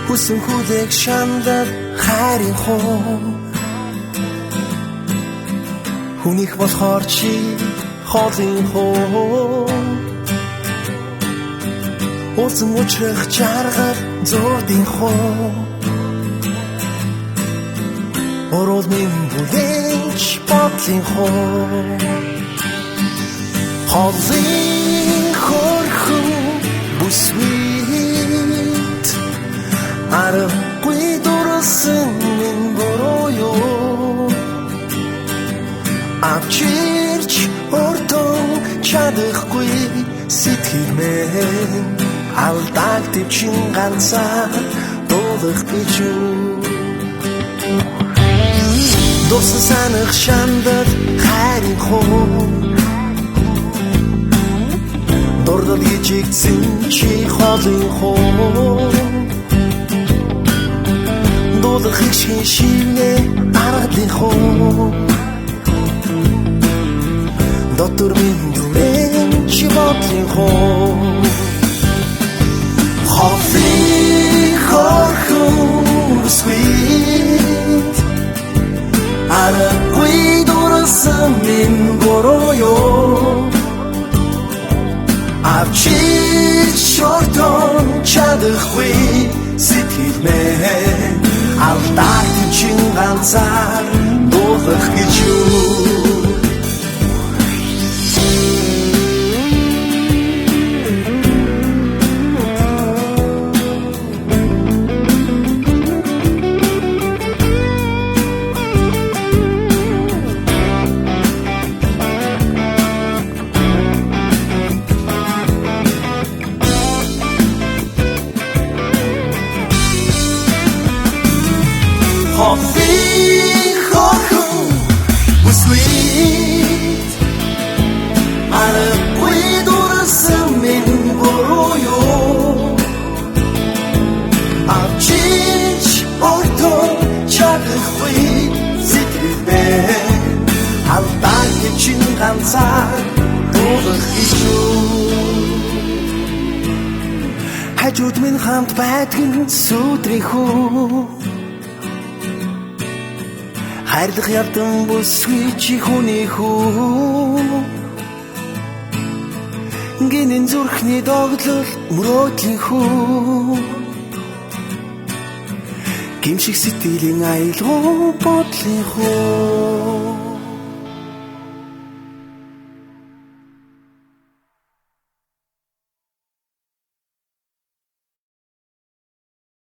Хүсэн хүлээх шандад хайрын хуу Хүнийх болохоор чи хоолын хуу Уулзан учрах жаргал зурдын хуу Орол минь бүлэнч бодлын хуу Хоолын хөрхөн бүсвит Арахгүй дурсан минь буруу юу Авчирч өртөн чадахгүй сэтгэл минь Алдааг төвчин ганцаар дуулах гэж юу Дусан санах шандад хайрын хуу Дурдал ижигдсэн чи хоолын хуу Дуулах их шивнэ аргалын хуу Дотор минь дүрэн чи бодлын хуу Хоолын хөрхөн бүсвит Арахгүй дурсан минь буруу юу Авчирч өртөн чадахгүй сэтгэл минь Алдааг төвчин ганцаар дуулах гэж юу Хоолын хөрхөн бүсвит Арахгүй дурсан минь буруу юу Авчирч өртөн чадахгүй сэтгэл минь Алдааг төвчин ганцаар дуулах гэж юу Хажууд минь хамт байдаг нь сүдрийн хүү Хайрлах явдан бүсгүй чи хүний хүү Гинэн зүрхний доглол мөрөөдлийн хүү Гимшиг сэтгэлийн аялгау бодлын хүү